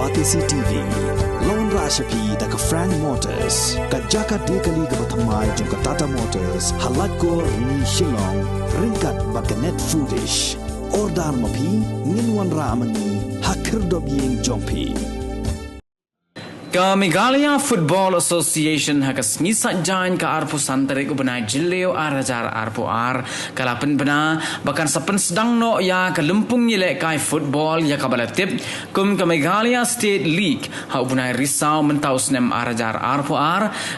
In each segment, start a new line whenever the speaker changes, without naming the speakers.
Batisi TV Lone Rashapi Daka Frank Motors Kajaka Dekali Gabatamai Junka Tata Motors Halatko Ni Shillong Rinkat Bakanet Foodish Ordar Mapi Ninwan Ramani Hakirdo Being Jompi
Ka Meghalaya Football Association hakas ngisat jain ka arpu santarik ubenai jileo arajar arpu kalapen bena bahkan sapen sedang no ya ka lempung yelek kai football ya ka balatip kum ka Meghalaya State League ha ubenai Risaw mentau snem arajar arpu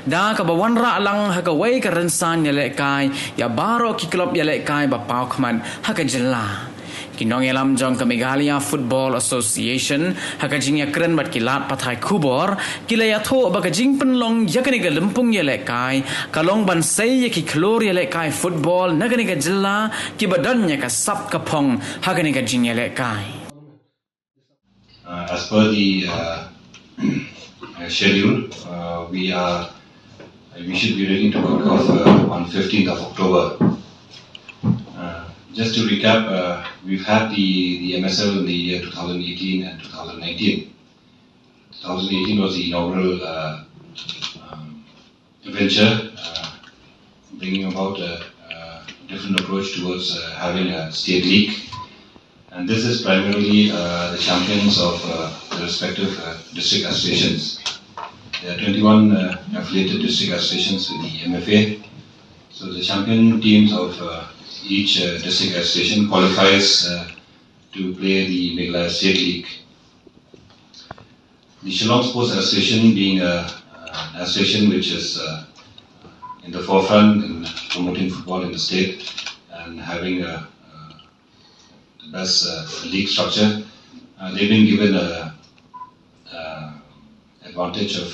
da ka bawanra lang ha ka wei ka rensan yelek kai ya baro ki klub yelek kai ba pau kman ha ka jela Kinong elam jong ka Meghalaya Football Association hakajing ya keren bat kilat patai kubor kila ya tho bakajing Pynlong yakani ga lempung ya lekai kalong bansai ya ki klor ya lekai football nagani ga jilla ki badan ya ka sap ka pong hakani ga jing ya lekai
as per the schedule we should be ready to kick off on 15th of October. Just to recap, we've had the MSL in the year 2018 and 2019. 2018 was the inaugural venture, bringing about a different approach towards having a state league. And this is primarily the champions of the respective district associations. There are 21 affiliated district associations with the MFA. So the champion teams of each district association qualifies to play the Meghalaya State League. The Shillong Sports Association being an association which is in the forefront in promoting football in the state and having the best league structure, they've been given an advantage of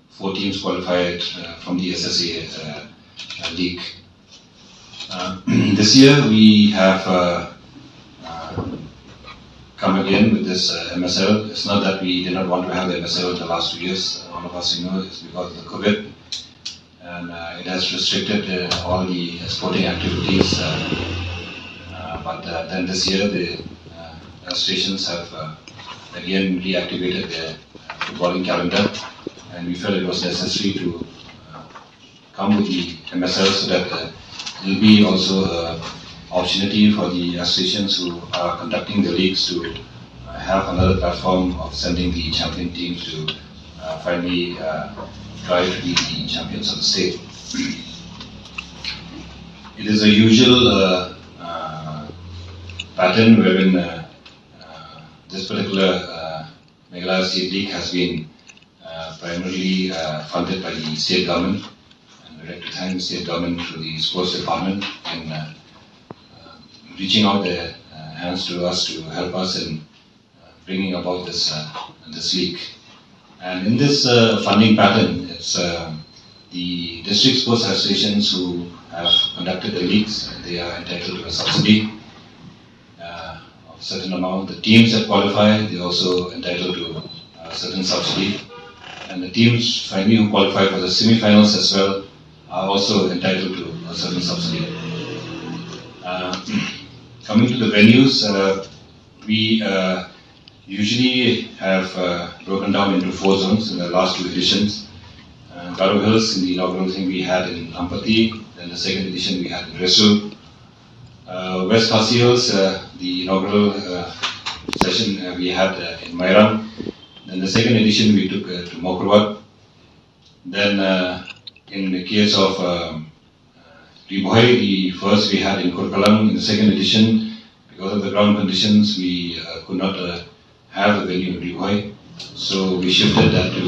4 teams qualified from the SSA league. This year we have come again with this MSL. It's not that we did not want to have the MSL in the last 2 years. All of us know it's because of the COVID, and it has restricted all the sporting activities. But then this year the associations have again reactivated their footballing calendar, and we felt it was necessary to come with the MSL so that there will be also an opportunity for the associations who are conducting the leagues to have another platform of sending the champion teams to finally try to be the champions of the state. It is a usual pattern wherein this particular Meghalaya State League has been primarily funded by the state government. We'd like to thank the state government through the sports department in reaching out their hands to us to help us in bringing about this league. And in this funding pattern, it's the district sports associations who have conducted the leagues. They are entitled to a subsidy of a certain amount. The teams that qualify, they are also entitled to a certain subsidy. And the teams finally who qualify for the semi-finals as well are also entitled to a certain subsidy. Coming to the venues, we usually have broken down into 4 zones in the last 2 editions. Garo Hills, in the inaugural thing we had in Ampati, then the second edition we had in Risaw. West Khasi Hills, the inaugural session we had in Mairang. Then the second edition we took to Mokrwat. Then in the case of Ribohai, the first we had in Kurkalang. In the second edition, because of the ground conditions, we could not have a venue in Ribohai, so we shifted that to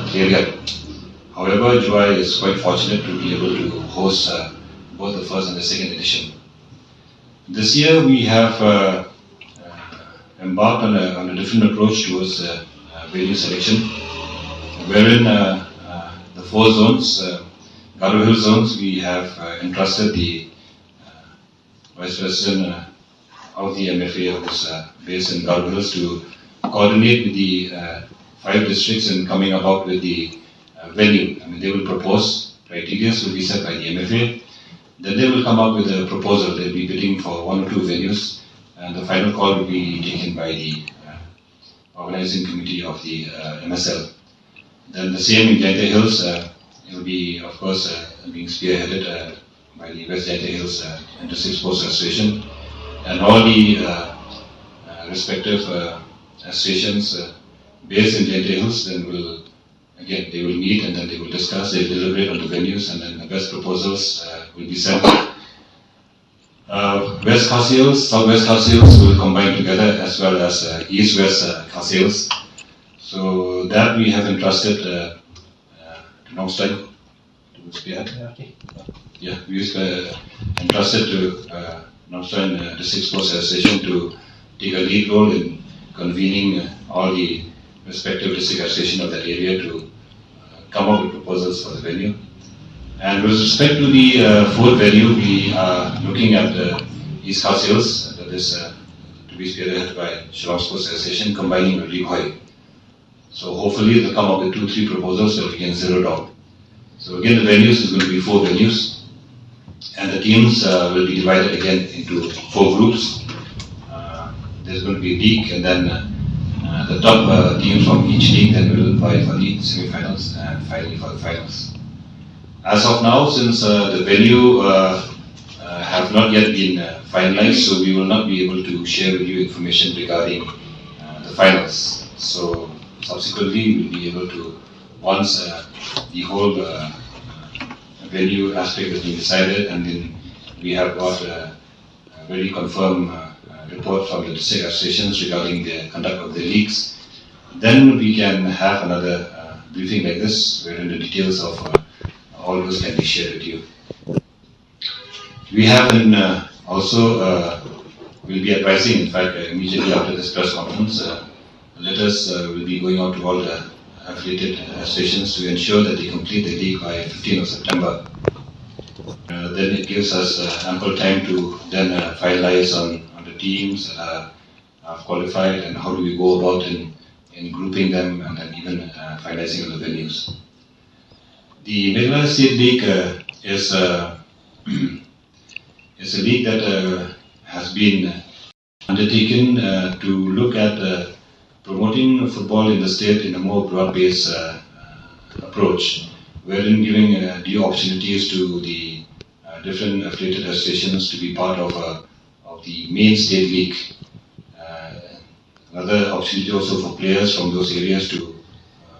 Kheriat. However, Juwai is quite fortunate to be able to host both the first and the second edition. This year we have embarked on a different approach towards venue selection, wherein the 4 zones, Garo Hill zones, we have entrusted the Vice President of the MFA of this base in Garo Hills to coordinate with the 5 districts in coming about with the venue. I mean, they will propose, criteria will be set by the MFA, then they will come up with a proposal. They will be bidding for 1 or 2 venues, and the final call will be taken by the organizing committee of the MSL. Then the same in Jainte Hills, it will be, of course, being spearheaded by the West Jainte Hills District Sports Association, and all the respective associations based in Jainte Hills. Then they will meet and then they will discuss, they will deliberate on the venues, and then the best proposals will be sent. West Khas Hills, Southwest Khas Hills will combine together, as well as East-West Khas Hills. So that we have entrusted to Nongstoin to spearhead. Yeah, we entrusted to Nongstoin District Sports Association to take a lead role in convening all the respective district associations of that area to come up with proposals for the venue. And with respect to the fourth venue, we are looking at the East Khas Hills, that is to be spearheaded by Shillong Sports Association, combining with Risaw. So hopefully they'll come up with 2-3 proposals that we can zero down. So again, the venues is going to be 4 venues, and the teams will be divided again into 4 groups. There's going to be a league, and then the top teams from each league then will vie for the semi-finals and finally for the finals. As of now, since the venue have not yet been finalized, so we will not be able to share with you information regarding the finals. So subsequently, we will be able to, once the whole venue aspect has been decided, and then we have got a very confirmed report from the district associations regarding the conduct of the leagues, then we can have another briefing like this, wherein the details of all those can be shared with you. We have also will be advising, in fact, immediately after this press conference, letters will be going out to all the affiliated associations to ensure that they complete the league by 15th of September. Then it gives us ample time to then finalize on the teams that are qualified, and how do we go about in grouping them, and then even finalizing on the venues. The Meghalaya State League is a league that has been undertaken to look at promoting football in the state in a more broad-based approach, wherein giving due opportunities to the different affiliated associations to be part of the main state league. Another opportunity also for players from those areas to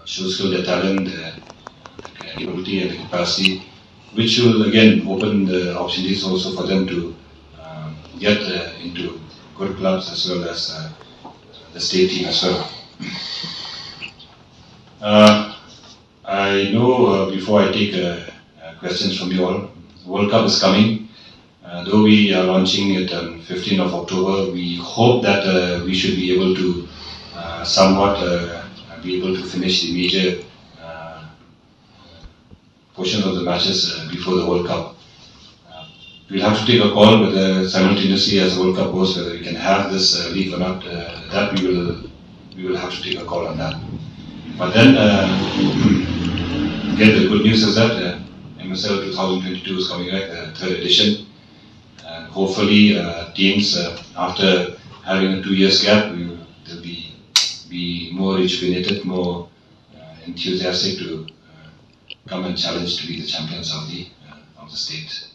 show skill, their talent, their capability and capacity, which will again open the opportunities also for them to get into good clubs as well as the state team as well. I know before I take questions from you all, World Cup is coming. Though we are launching it on 15th of October, we hope that we should be able to somewhat be able to finish the major portions of the matches before the World Cup. We'll have to take a call whether simultaneously as the World Cup goes, whether we can have this league or not. That we will have to take a call on that. But then again, the good news is that MSL 2022 is coming back, the 3rd edition. And hopefully teams, after having a 2 years gap, they'll be more rejuvenated, more enthusiastic to come and challenge to be the champions of the state.